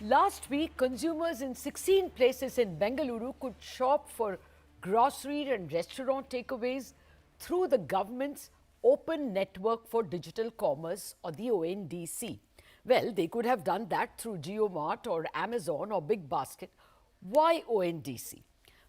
Last week, consumers in 16 places in Bengaluru could shop for grocery and restaurant takeaways through the government's Open Network for Digital Commerce, or the ONDC. Well, they could have done that through JioMart or Amazon or Big Basket. Why ONDC?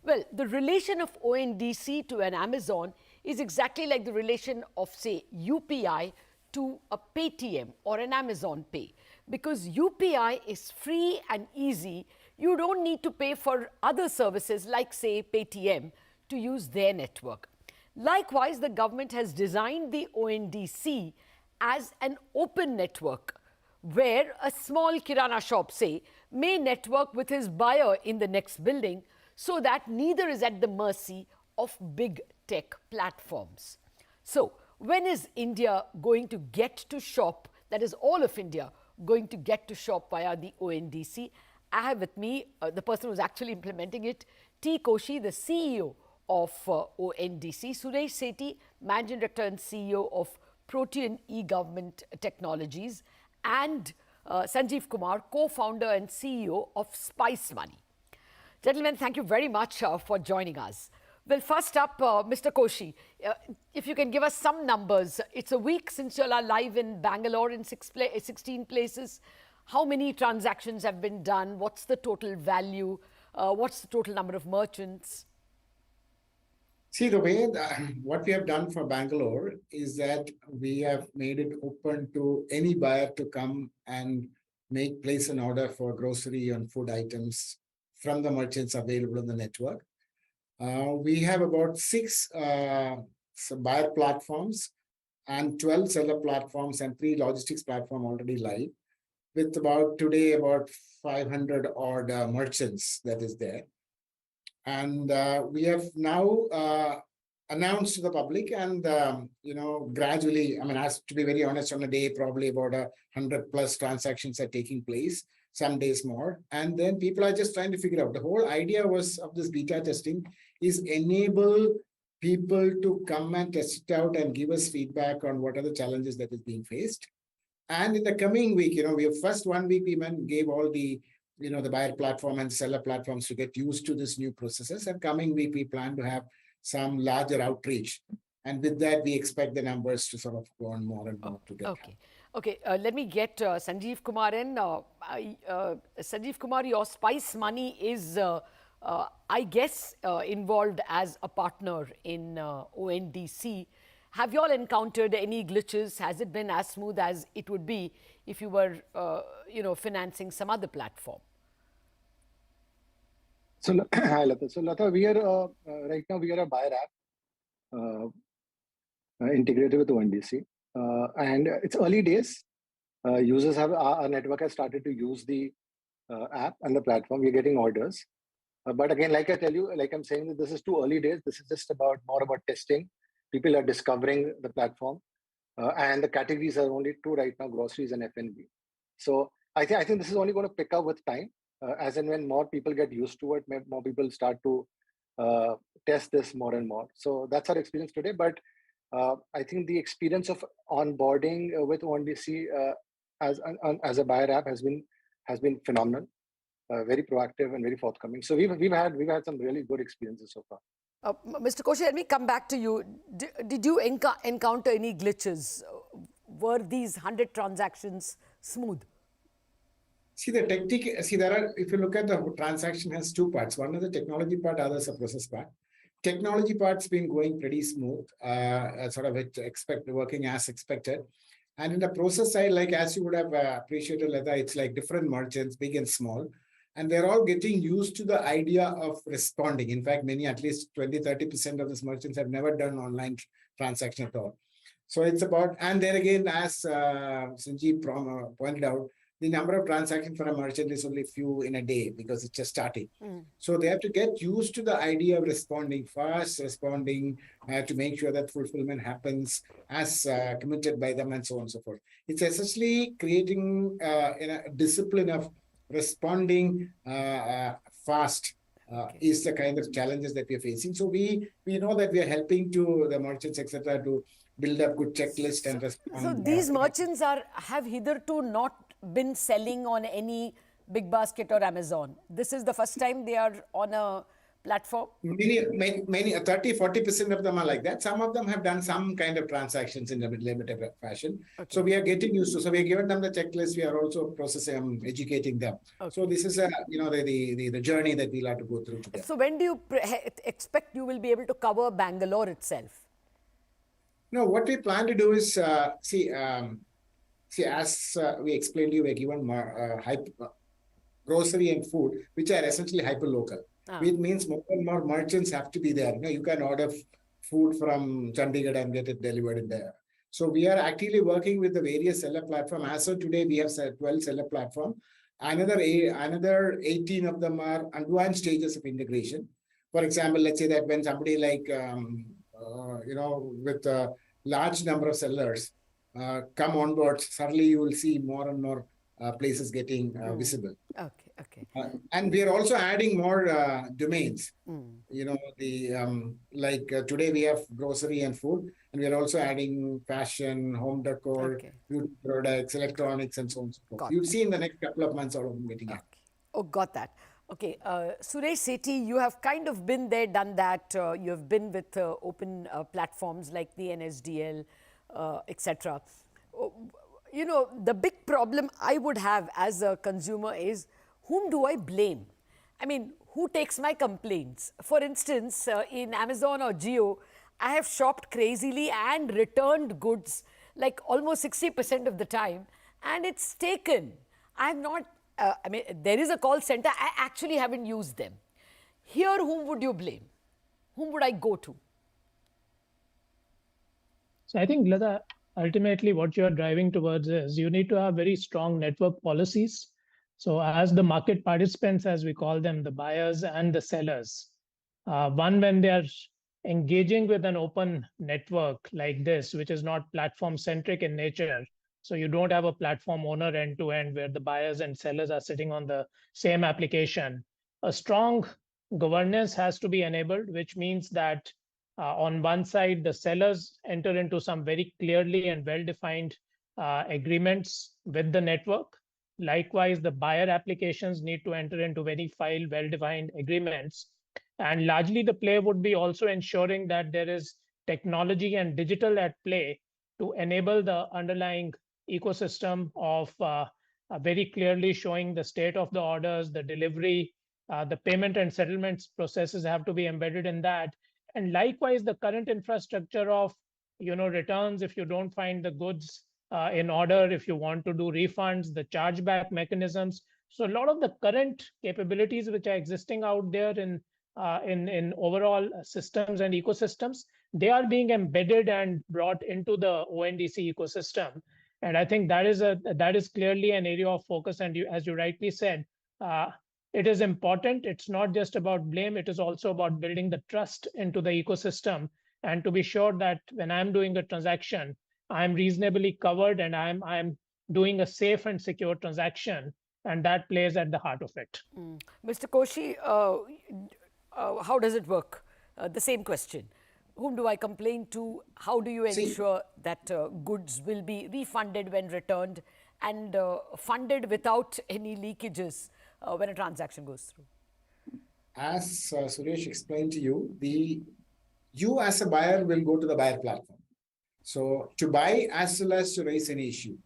Well, the relation of ONDC to an Amazon is exactly like the relation of, say, UPI to a Paytm or an Amazon Pay. Because UPI is free and easy, you don't need to pay for other services like, say, Paytm to use their network. Likewise, the government has designed the ONDC as an open network where a small kirana shop, say, may network with his buyer in the next building so that neither is at the mercy of big tech platforms. So, when is India going to get to shop, that is all of India, going to get to shop via the ONDC? I have with me the person who's actually implementing it, T Koshy, the CEO of ONDC, Suresh Sethi, Managing Director and CEO of Protean e-Government Technologies, and Sanjeev Kumar, co-founder and CEO of Spice Money. Gentlemen, thank you very much for joining us. Well, first up, Mr. Koshy, if you can give us some numbers. It's a week since you all are live in Bangalore in 16 places. How many transactions have been done? What's the total value? What's the total number of merchants? See, the way what we have done for Bangalore is that we have made it open to any buyer to come and place an order for grocery and food items from the merchants available on the network. We have about 6 buyer platforms and 12 seller platforms and 3 logistics platforms already live, with today about 500 odd merchants that is there. And we have now announced to the public, and gradually, as to be very honest, on a day probably about 100 plus transactions are taking place, some days more, and then people are just trying to figure out. The whole idea of this beta testing is enable people to come and test it out and give us feedback on what are the challenges that is being faced. And in the coming week, we have first 1 week we gave all the the buyer platform and seller platforms to get used to this new processes, and coming week we plan to have some larger outreach, and with that we expect the numbers to sort of go on more and more together. Okay, let me get Sanjeev Kumar in. Sanjeev Kumar, your Spice Money is, I guess, involved as a partner in ONDC. Have you all encountered any glitches? Has it been as smooth as it would be if you were, financing some other platform? So, hi, Lata. So, Lata, we are right now we are a buyer app integrated with ONDC, and it's early days. Users our network has started to use the app and the platform. We're getting orders, but again, like I tell you, like I'm saying, this is too early days. This is just more about testing. People are discovering the platform, and the categories are only 2 right now: groceries and F&B. So I think this is only going to pick up with time. As and when more people get used to it, more people start to test this more and more. So that's our experience today. But I think the experience of onboarding with ONDC as a buyer app has been phenomenal, very proactive and very forthcoming. So we've had some really good experiences so far. Mr. Koshy, let me come back to you. Did you encounter any glitches? Were these 100 transactions smooth? See, if you look at the transaction has 2 parts. One is the technology part, other is the process part. Technology part's been going pretty smooth, working as expected. And in the process side, like as you would have appreciated, Lata, it's like different merchants, big and small, and they're all getting used to the idea of responding. In fact, many, at least 20-30% of these merchants have never done online transaction at all. So it's about, and there again, as Sanjeev pointed out, the number of transactions for a merchant is only few in a day because it's just starting. So they have to get used to the idea of responding fast, to make sure that fulfillment happens as committed by them, and so on and so forth. It's essentially creating a discipline of responding fast is the kind of challenges that we are facing. So we know that we are helping to the merchants, etc., to build up good checklist and respond. So these merchants have hitherto not been selling on any Big Basket or Amazon. This is the first time they are on a platform. Many 30-40% of them are like that. Some of them have done some kind of transactions in a limited fashion. Okay. So we are getting used to. So we are giving them the checklist. We are also processing, educating them. Okay. So this is the journey that we'll have to go through together. So when do you expect you will be able to cover Bangalore itself? No, what we plan to do is see, as we explained to you, we're given grocery and food, which are essentially hyper local. Which means more and more merchants have to be there. You can order food from Chandigarh and get it delivered in there. So we are actively working with the various seller platforms. As of today, we have 12 seller platforms. Another 18 of them are advanced stages of integration. For example, let's say that when somebody like, with a large number of sellers come on board, suddenly you will see more and more places getting visible. Okay. And we are also adding more domains. Today we have grocery and food, and we are also adding fashion, home decor, beauty products, electronics, and so on and so forth. You'll see in the next couple of months all of them getting out. Oh, got that. Okay, Suresh, Sethi, you have kind of been there, done that. You have been with open platforms like the NSDL, etc. The big problem I would have as a consumer is, whom do I blame? I mean, who takes my complaints? For instance, in Amazon or Jio, I have shopped crazily and returned goods like almost 60% of the time, and it's taken. I'm not, there is a call center. I actually haven't used them. Here, whom would you blame? Whom would I go to? So I think, Lata, ultimately what you're driving towards is you need to have very strong network policies. So as the market participants, as we call them, the buyers and the sellers, when they are engaging with an open network like this, which is not platform centric in nature, so you don't have a platform owner end to end where the buyers and sellers are sitting on the same application, a strong governance has to be enabled, which means that on one side, the sellers enter into some very clearly and well-defined agreements with the network. Likewise, the buyer applications need to enter into very well-defined agreements. And largely the play would be also ensuring that there is technology and digital at play to enable the underlying ecosystem of very clearly showing the state of the orders, the delivery, the payment and settlements processes have to be embedded in that. And likewise, the current infrastructure of returns if you don't find the goods in order, if you want to do refunds, the chargeback mechanisms. So a lot of the current capabilities which are existing out there in overall systems and ecosystems, they are being embedded and brought into the ONDC ecosystem. And I think that is clearly an area of focus. And as you rightly said, it is important. It's not just about blame. It is also about building the trust into the ecosystem and to be sure that when I'm doing a transaction, I'm reasonably covered and I'm doing a safe and secure transaction. And that plays at the heart of it. Mr. Koshy, how does it work? The same question. Whom do I complain to? How do you ensure that goods will be refunded when returned and funded without any leakages when a transaction goes through? As Suresh explained to you, you as a buyer will go to the buyer platform. So to buy as well as to raise any issue.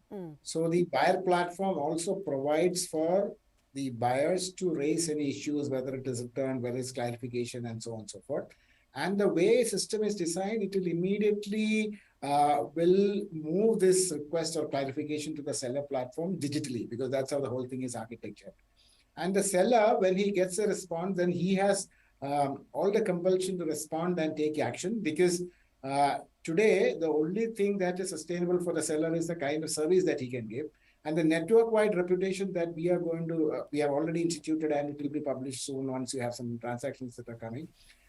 So the buyer platform also provides for the buyers to raise any issues, whether it is returned, whether it's clarification, and so on and so forth. And the way system is designed, it will immediately will move this request or clarification to the seller platform digitally, because that's how the whole thing is architectured. And the seller, when he gets a response, then he has all the compulsion to respond and take action, because today, the only thing that is sustainable for the seller is the kind of service that he can give. And the network-wide reputation that we are going to, we have already instituted, and it will be published soon once you have some transactions that are coming,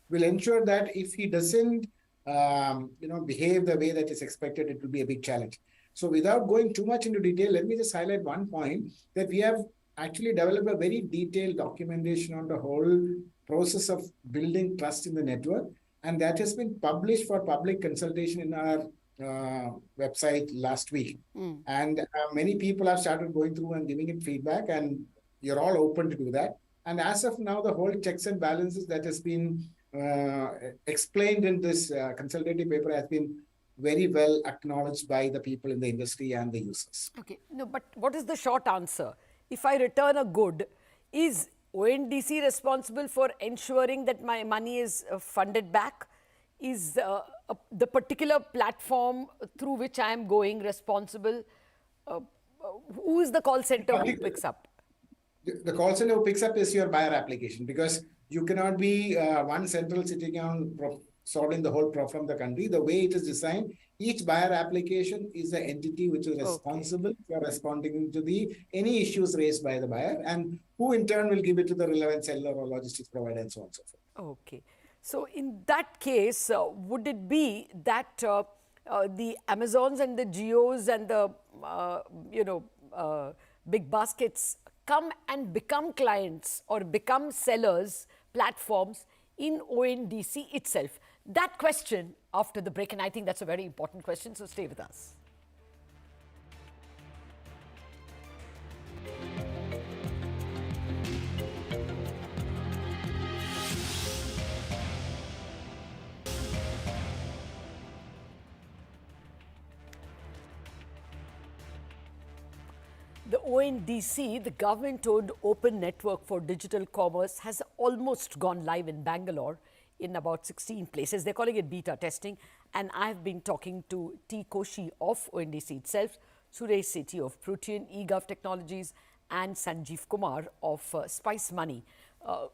will ensure that if he doesn't, behave the way that is expected, it will be a big challenge. So without going too much into detail, let me just highlight one point, that we have actually developed a very detailed documentation on the whole process of building trust in the network. And that has been published for public consultation in our website last week. And many people have started going through and giving it feedback. And, you're all open to do that. And as of now, the whole checks and balances that has been explained in this consultative paper has been very well acknowledged by the people in the industry and the users. Okay, no, but what is the short answer? If I return a good, is ONDC responsible for ensuring that my money is funded back? Is the particular platform through which I am going responsible? Who is the call center who picks up? The call center who picks up is your buyer application, because you cannot be one central sitting on solving the whole problem from the country. The way it is designed, each buyer application is an entity which is responsible for responding to any issues raised by the buyer, and who in turn will give it to the relevant seller or logistics provider and so on and so forth. Okay. So in that case, would it be that the Amazons and the Geos and the big baskets come and become clients or become sellers, platforms in ONDC itself? That question after the break, and I think that's a very important question, so stay with us. The ONDC, the government-owned open network for digital commerce, has almost gone live in Bangalore in about 16 places. They're calling it beta testing. And I've been talking to T Koshy of ONDC itself, Suresh Sethi of Protean, EGOV Technologies, and Sanjeev Kumar of Spice Money,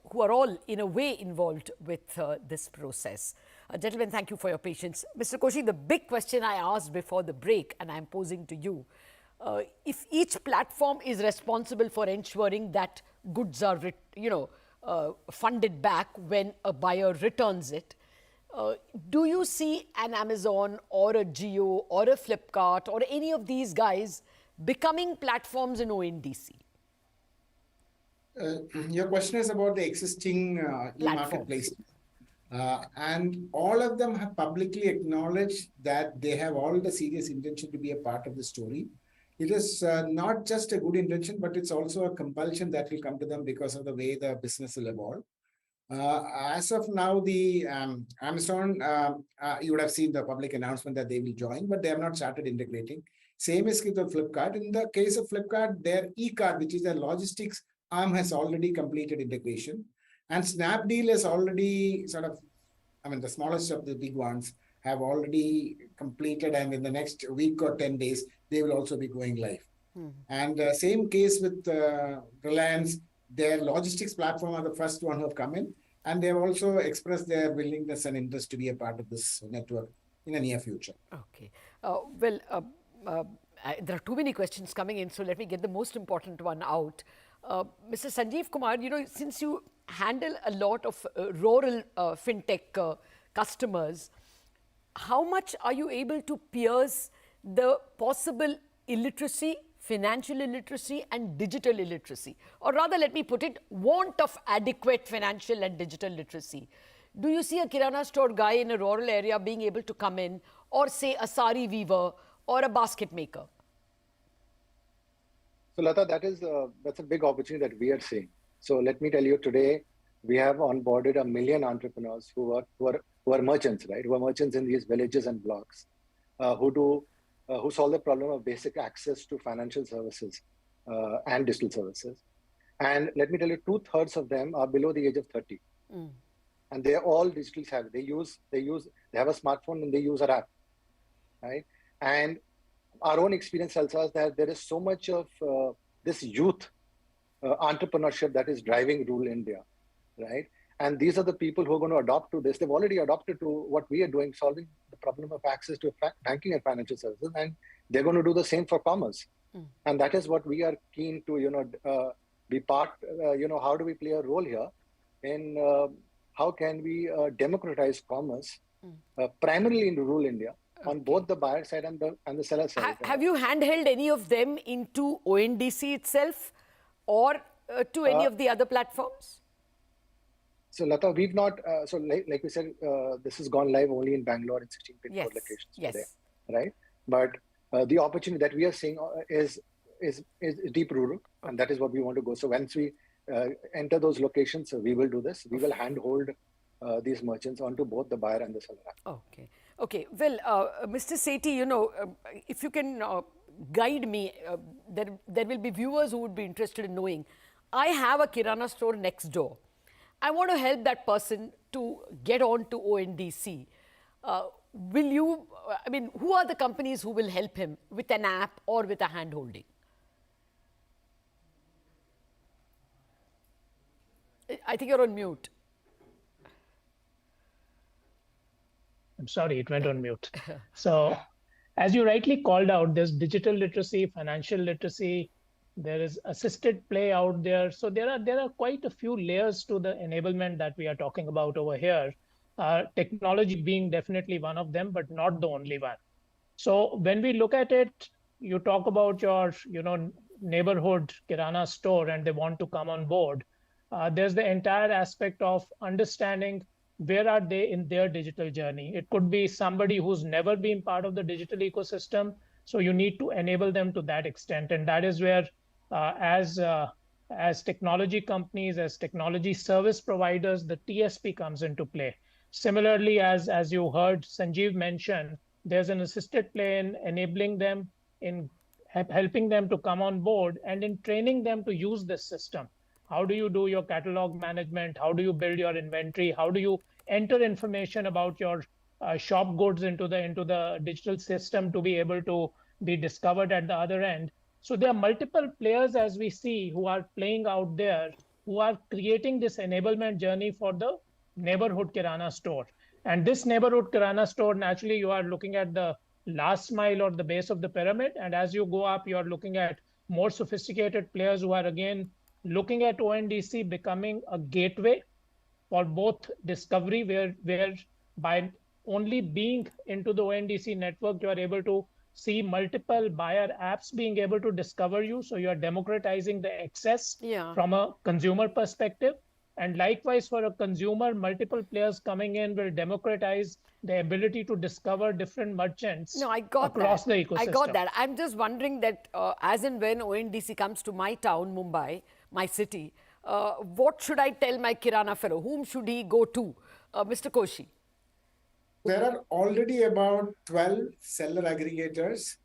who are all in a way involved with this process. Gentlemen, thank you for your patience. Mr. Koshy, the big question I asked before the break, and I'm posing to you, if each platform is responsible for ensuring that goods are, funded back when a buyer returns it, do you see an Amazon or a Jio or a Flipkart or any of these guys becoming platforms in ONDC? Your question is about the existing e-marketplace. And all of them have publicly acknowledged that they have all the serious intention to be a part of the story. It is not just a good intention, but it's also a compulsion that will come to them because of the way the business will evolve. As of now, the Amazon, you would have seen the public announcement that they will join, but they have not started integrating. Same is with the Flipkart. In the case of Flipkart, their e-card, which is their logistics arm, has already completed integration. And Snapdeal is already the smallest of the big ones have already completed, and in the next week or 10 days, they will also be going live. And same case with Reliance, their logistics platform are the first one who have come in, and they have also expressed their willingness and interest to be a part of this network in the near future. Okay. There are too many questions coming in, so let me get the most important one out. Mr. Sanjeev Kumar, since you handle a lot of rural fintech customers, how much are you able to pierce the possible illiteracy, financial illiteracy and digital illiteracy? Or rather, let me put it, want of adequate financial and digital literacy. Do you see a Kirana store guy in a rural area being able to come in, or say a sari weaver or a basket maker? So Lata, that's a big opportunity that we are seeing. So let me tell you, today we have onboarded 1 million entrepreneurs who are merchants, right? Who are merchants in these villages and blocks, who solve the problem of basic access to financial services and digital services. And let me tell you, 2/3 of them are below the age of 30, and they are all digital savvy. They have a smartphone and they use our app, right? And our own experience tells us that there is so much of this youth entrepreneurship that is driving rural India, right? And these are the people who are going to adopt to this. They've already adopted to what we are doing, solving the problem of access to banking and financial services, and they're going to do the same for commerce. And that is what we are keen to, be part. How do we play a role here in how can we democratize commerce, primarily in rural India, on both the buyer side and the seller side. Have you handheld any of them into ONDC itself, or to any of the other platforms? So Lata, we've not, like we said, this has gone live only in Bangalore in 16 pin code locations today, right? But the opportunity that we are seeing is is deep rural, and that is what we want to go. So once we enter those locations, we will do this. We will handhold these merchants onto both the buyer and the seller app. Okay. Okay. Well, Mr. Sethi, if you can guide me, there will be viewers who would be interested in knowing. I have a Kirana store next door. I want to help that person to get on to ONDC. Will you, I mean, who are the companies who will help him with an app or with a hand holding? I think you're on mute. I'm sorry, it went on mute. So, as you rightly called out, there's digital literacy, financial literacy, there is assisted play out there. So there are quite a few layers to the enablement that we are talking about over here. Technology being definitely one of them, but not the only one. So when we look at it, you talk about your neighborhood Kirana store and they want to come on board. There's the entire aspect of understanding where are they in their digital journey. It could be somebody who's never been part of the digital ecosystem. So you need to enable them to that extent. And that is where as technology companies, as technology service providers, the TSP comes into play. Similarly, as you heard Sanjeev mention, there's an assisted play in enabling them, in helping them to come on board and in training them to use this system. How do you do your catalog management? How do you build your inventory? How do you enter information about your shop goods into the digital system to be able to be discovered at the other end? So there are multiple players, as we see, who are playing out there, who are creating this enablement journey for the neighborhood Kirana store. And this neighborhood Kirana store, naturally, you are looking at the last mile or the base of the pyramid. And as you go up, you are looking at more sophisticated players who are, again, looking at ONDC becoming a gateway for both discovery, where by only being into the ONDC network, you are able to see multiple buyer apps being able to discover you. So you are democratizing the access from a consumer perspective. And likewise, for a consumer, multiple players coming in will democratize the ability to discover different merchants across the ecosystem. I got that. I'm just wondering that as and when ONDC comes to my town, Mumbai, my city, what should I tell my Kirana fellow? Whom should he go to? Mr. Koshy. There are already about 12 seller aggregators.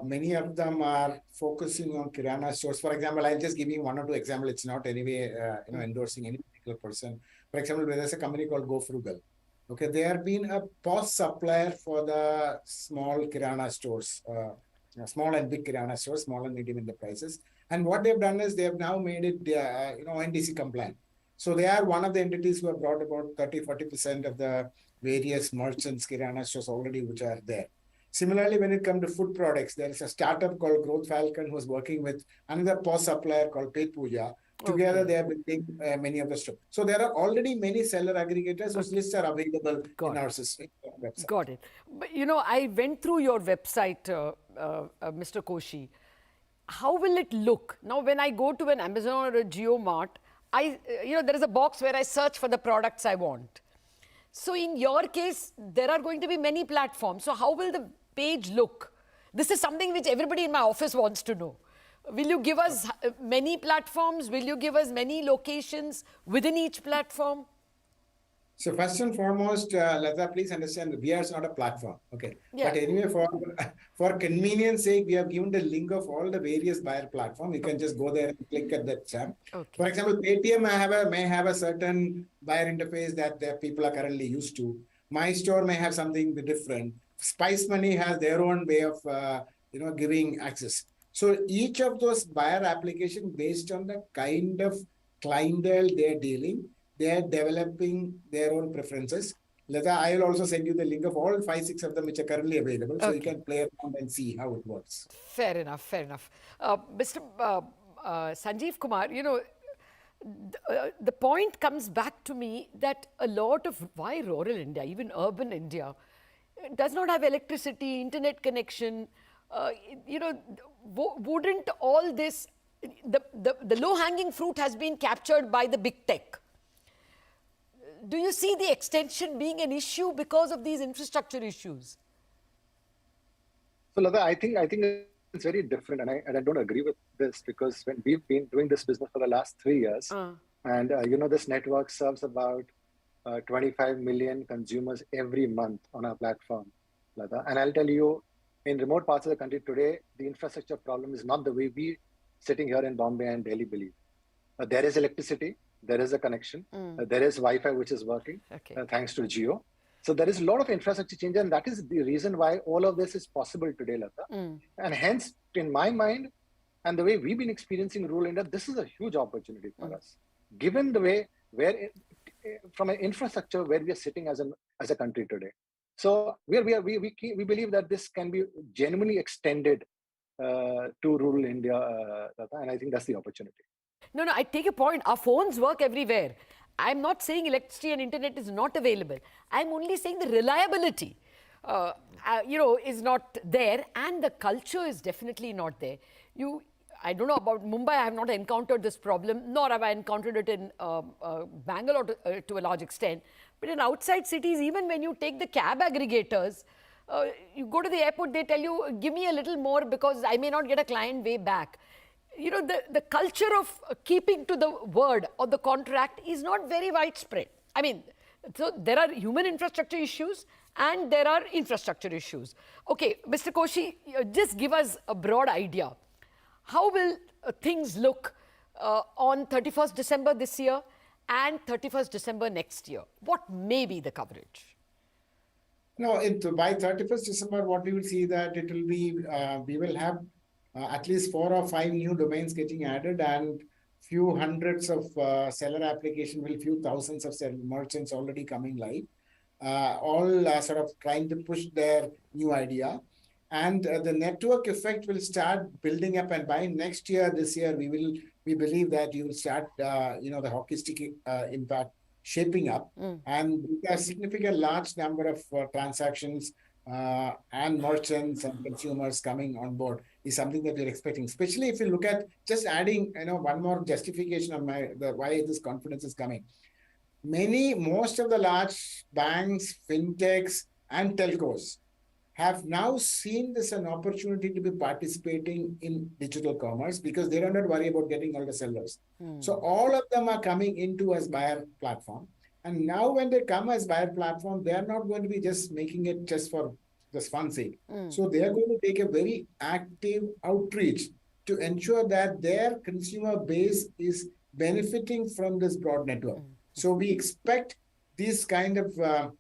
Many of them are focusing on Kirana stores. For example, I'll just give you one or two examples. It's not anyway endorsing any particular person. For example, there's a company called Go Frugal. Okay, they have been a POS supplier for the small Kirana stores, small and big Kirana stores, small and medium enterprises. And what they've done is they have now made it NDC compliant. So they are one of the entities who have brought about 30-40% of the various merchants, Kirana stores already which are there. Similarly, when it comes to food products, there is a startup called Growth Falcon who is working with another POS supplier called Pet Puja. Together, they are building many of the stores. So there are already many seller aggregators whose lists are available in our system. Website. Got it. But, I went through your website, Mr. Koshy. How will it look? Now, when I go to an Amazon or a JioMart, there is a box where I search for the products I want. So in your case, there are going to be many platforms. So how will the page look? This is something which everybody in my office wants to know. Will you give us many platforms? Will you give us many locations within each platform? So first and foremost, Lata, please understand that VR is not a platform. Okay. Yeah. But anyway, for convenience sake, we have given the link of all the various buyer platforms. You can just go there and click at that tab. Okay. For example, Protean may have a certain buyer interface that people are currently used to. My store may have something different. Spice Money has their own way of giving access. So each of those buyer applications, based on the kind of clientele they're dealing, they are developing their own preferences. Lata, I will also send you the link of all 5-6 of them which are currently available, so you can play around and see how it works. Fair enough, fair enough. Mr. Sanjeev Kumar, the point comes back to me that a lot of why rural India, even urban India, does not have electricity, internet connection. Wouldn't all this, the low-hanging fruit has been captured by the big tech. Do you see the extension being an issue because of these infrastructure issues? So, Lata, I think is very different, and I don't agree with this, because when we've been doing this business for the last 3 years, and this network serves about 25 million consumers every month on our platform, Lata. And I'll tell you, in remote parts of the country today, the infrastructure problem is not the way we sitting here in Bombay and Delhi believe. There is electricity, there is a connection, there is Wi-Fi which is working, thanks to Jio. So there is a lot of infrastructure change, and that is the reason why all of this is possible today, Lata. And hence, in my mind, and the way we've been experiencing rural India, this is a huge opportunity for us, given the way from an infrastructure where we are sitting as a country today. So we believe that this can be genuinely extended to rural India, and I think that's the opportunity. No, I take your point. Our phones work everywhere. I'm not saying electricity and internet is not available. I'm only saying the reliability, is not there, and the culture is definitely not there. I don't know about Mumbai. I have not encountered this problem, nor have I encountered it in Bangalore to a large extent. But in outside cities, even when you take the cab aggregators, you go to the airport, they tell you, give me a little more because I may not get a client way back. The culture of keeping to the word or the contract is not very widespread. I mean, so there are human infrastructure issues and there are infrastructure issues. Okay, Mr. Koshy, just give us a broad idea. How will things look on 31st December this year and 31st December next year? What may be the coverage? No, by 31st December, what we will see that it will be, we will have at least 4 or 5 new domains getting added, and few hundreds of seller application, few thousands of merchants already coming live, all sort of trying to push their new idea. And the network effect will start building up, and by next year, this year, we believe that you will start, the hockey stick impact shaping up, and a significant large number of transactions and merchants and consumers coming on board is something that we're expecting. Especially if you look at just adding, one more justification on why this confidence is coming. Most of the large banks, fintechs, and telcos have now seen this an opportunity to be participating in digital commerce because they don't have to worry about getting all the sellers. So all of them are coming into as buyer platform. And now when they come as buyer platform, they are not going to be just making it just for just fun sake. So they are going to take a very active outreach to ensure that their consumer base is benefiting from this broad network. So we expect this kind of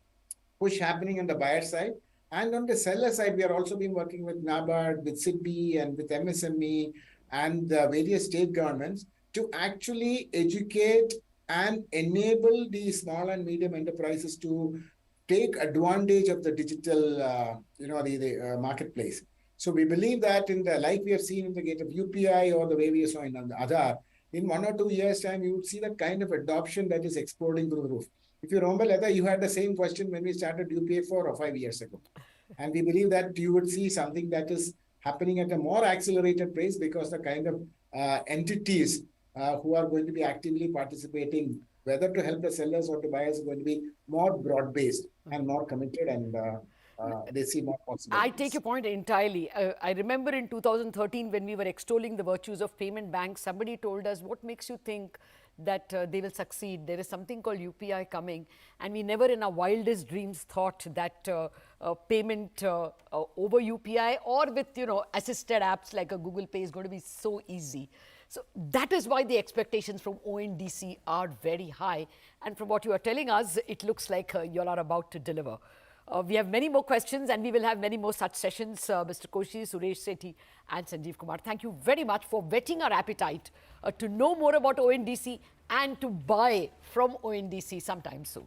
push happening on the buyer side. And on the seller side, we are also been working with NABARD, with SIDBI, and with MSME and various state governments to actually educate and enable the small and medium enterprises to take advantage of the digital, the marketplace. So we believe that like we have seen in the case of UPI or the way we saw in Aadhaar, in 1 or 2 years' time, you would see the kind of adoption that is exploding through the roof. If you remember, Lata, you had the same question when we started UPI 4 or 5 years ago. And we believe that you would see something that is happening at a more accelerated pace because the kind of entities who are going to be actively participating, whether to help the sellers or to buyers, are going to be more broad-based and more committed, and they see more possibilities. I take your point entirely. I remember in 2013 when we were extolling the virtues of payment banks, somebody told us, what makes you think that they will succeed? There is something called UPI coming, and we never in our wildest dreams thought that payment over UPI or with assisted apps like a Google Pay is going to be so easy. So that is why the expectations from ONDC are very high, and from what you are telling us, it looks like you all are about to deliver. We have many more questions, and we will have many more such sessions. Mr. Koshy, Suresh, Sethi, and Sanjeev Kumar, thank you very much for whetting our appetite to know more about ONDC and to buy from ONDC sometime soon.